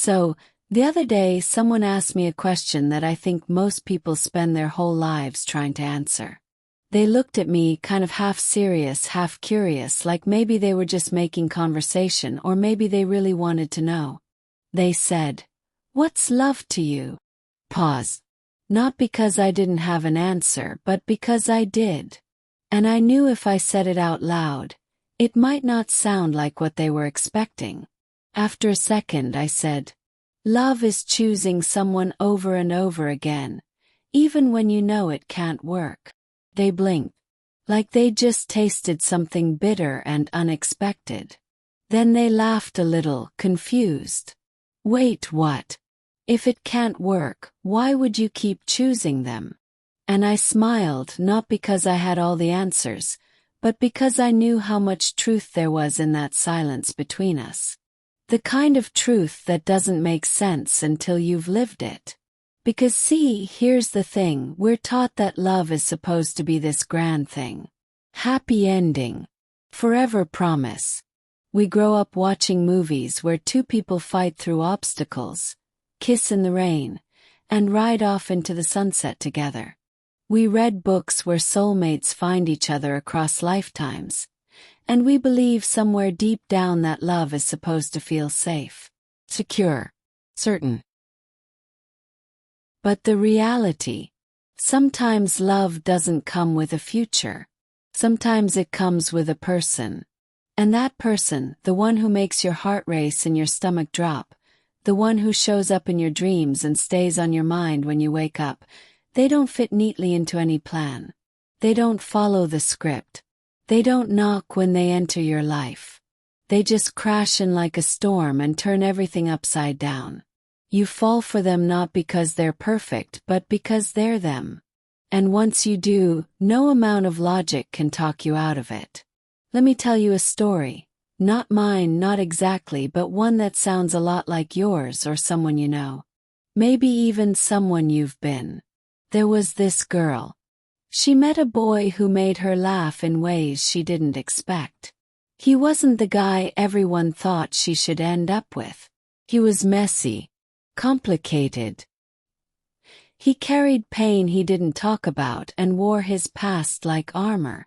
So, the other day someone asked me a question that I think most people spend their whole lives trying to answer. They looked at me kind of half serious, half curious, like maybe they were just making conversation or maybe they really wanted to know. They said, "What's love to you?" Pause. Not because I didn't have an answer, but because I did. And I knew if I said it out loud, it might not sound like what they were expecting. After a second I said, "Love is choosing someone over and over again, even when you know it can't work." They blinked, like they just tasted something bitter and unexpected. Then they laughed a little, confused. "Wait, what? If it can't work, why would you keep choosing them?" And I smiled, not because I had all the answers, but because I knew how much truth there was in that silence between us. The kind of truth that doesn't make sense until you've lived it. Because see, here's the thing, we're taught that love is supposed to be this grand thing. Happy ending. Forever promise. We grow up watching movies where two people fight through obstacles, kiss in the rain, and ride off into the sunset together. We read books where soulmates find each other across lifetimes, and we believe somewhere deep down that love is supposed to feel safe, secure, certain. But the reality, sometimes love doesn't come with a future. Sometimes it comes with a person. And that person, the one who makes your heart race and your stomach drop, the one who shows up in your dreams and stays on your mind when you wake up, they don't fit neatly into any plan. They don't follow the script. They don't knock when they enter your life. They just crash in like a storm and turn everything upside down. You fall for them not because they're perfect but because they're them. And once you do, no amount of logic can talk you out of it. Let me tell you a story. Not mine, not exactly, but one that sounds a lot like yours or someone you know. Maybe even someone you've been. There was this girl. She met a boy who made her laugh in ways she didn't expect. He wasn't the guy everyone thought she should end up with. He was messy. Complicated. He carried pain he didn't talk about and wore his past like armor.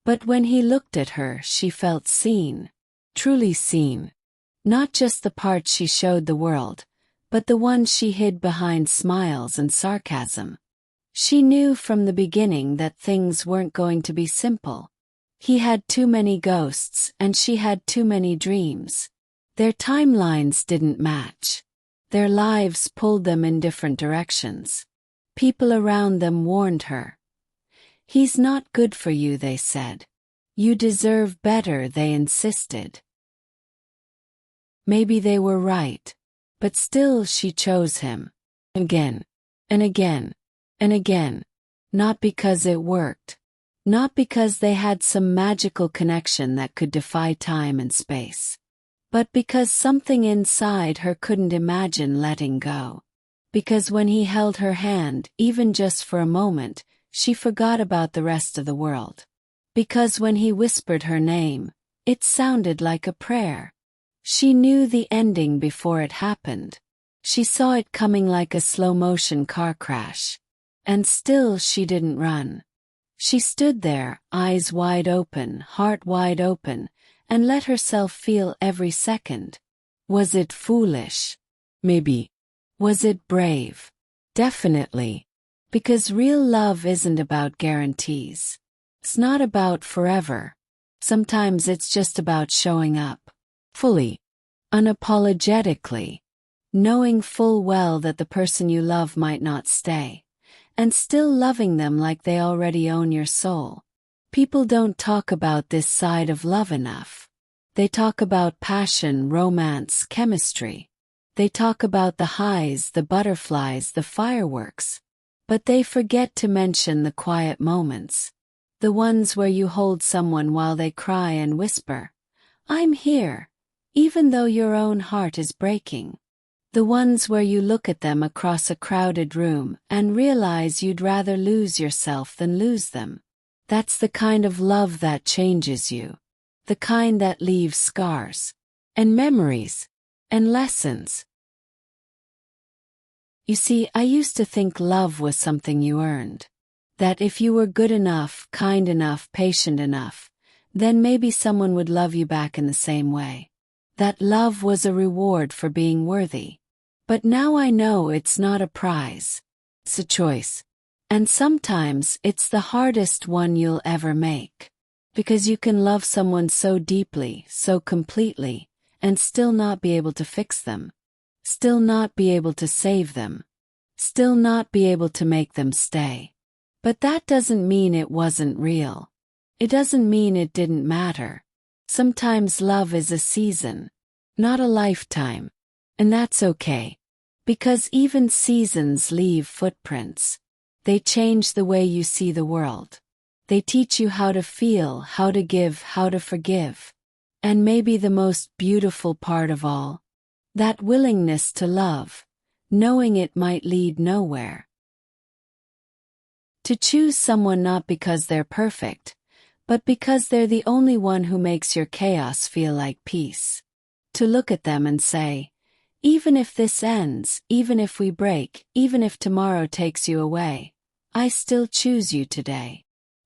But when he looked at her, she felt seen. Truly seen. Not just the parts she showed the world, but the ones she hid behind smiles and sarcasm. She knew from the beginning that things weren't going to be simple. He had too many ghosts and she had too many dreams. Their timelines didn't match. Their lives pulled them in different directions. People around them warned her. "He's not good for you," they said. "You deserve better," they insisted. Maybe they were right. But still she chose him. Again. And again. And again. Not because it worked. Not because they had some magical connection that could defy time and space. But because something inside her couldn't imagine letting go. Because when he held her hand, even just for a moment, she forgot about the rest of the world. Because when he whispered her name, it sounded like a prayer. She knew the ending before it happened. She saw it coming like a slow-motion car crash. And still she didn't run. She stood there, eyes wide open, heart wide open, and let herself feel every second. Was it foolish? Maybe. Was it brave? Definitely. Because real love isn't about guarantees. It's not about forever. Sometimes it's just about showing up. Fully. Unapologetically. Knowing full well that the person you love might not stay. And still loving them like they already own your soul. People don't talk about this side of love enough. They talk about passion, romance, chemistry. They talk about the highs, the butterflies, the fireworks. But they forget to mention the quiet moments. The ones where you hold someone while they cry and whisper, "I'm here," even though your own heart is breaking. The ones where you look at them across a crowded room and realize you'd rather lose yourself than lose them. That's the kind of love that changes you. The kind that leaves scars. And memories. And lessons. You see, I used to think love was something you earned. That if you were good enough, kind enough, patient enough, then maybe someone would love you back in the same way. That love was a reward for being worthy. But now I know it's not a prize. It's a choice. And sometimes it's the hardest one you'll ever make. Because you can love someone so deeply, so completely, and still not be able to fix them. Still not be able to save them. Still not be able to make them stay. But that doesn't mean it wasn't real. It doesn't mean it didn't matter. Sometimes love is a season, not a lifetime. And that's okay. Because even seasons leave footprints. They change the way you see the world. They teach you how to feel, how to give, how to forgive. And maybe the most beautiful part of all, that willingness to love, knowing it might lead nowhere. To choose someone not because they're perfect, but because they're the only one who makes your chaos feel like peace. To look at them and say, even if this ends, even if we break, even if tomorrow takes you away, I still choose you today.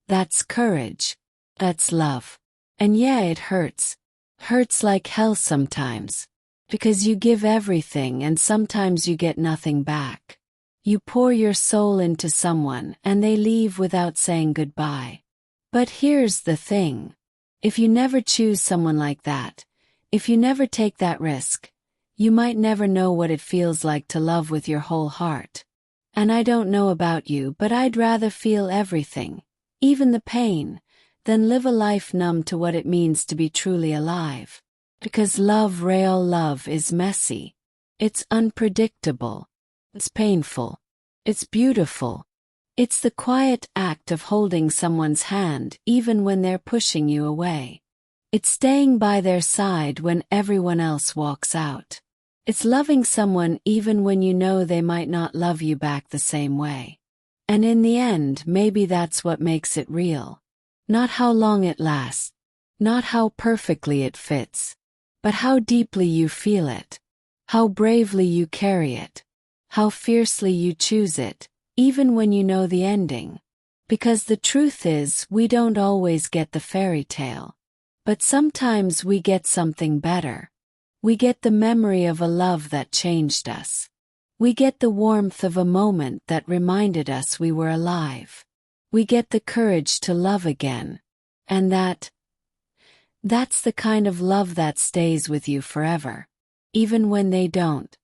That's courage. That's love. And yeah, it hurts. Hurts like hell sometimes. Because you give everything and sometimes you get nothing back. You pour your soul into someone and they leave without saying goodbye. But here's the thing. If you never choose someone like that, if you never take that risk, you might never know what it feels like to love with your whole heart. And I don't know about you, but I'd rather feel everything, even the pain, than live a life numb to what it means to be truly alive. Because love, real love, is messy. It's unpredictable. It's painful. It's beautiful. It's the quiet act of holding someone's hand even when they're pushing you away. It's staying by their side when everyone else walks out. It's loving someone even when you know they might not love you back the same way. And in the end, maybe that's what makes it real. Not how long it lasts. Not how perfectly it fits. But how deeply you feel it. How bravely you carry it. How fiercely you choose it, even when you know the ending. Because the truth is, we don't always get the fairy tale. But sometimes we get something better. We get the memory of a love that changed us. We get the warmth of a moment that reminded us we were alive. We get the courage to love again. And that's the kind of love that stays with you forever. Even when they don't.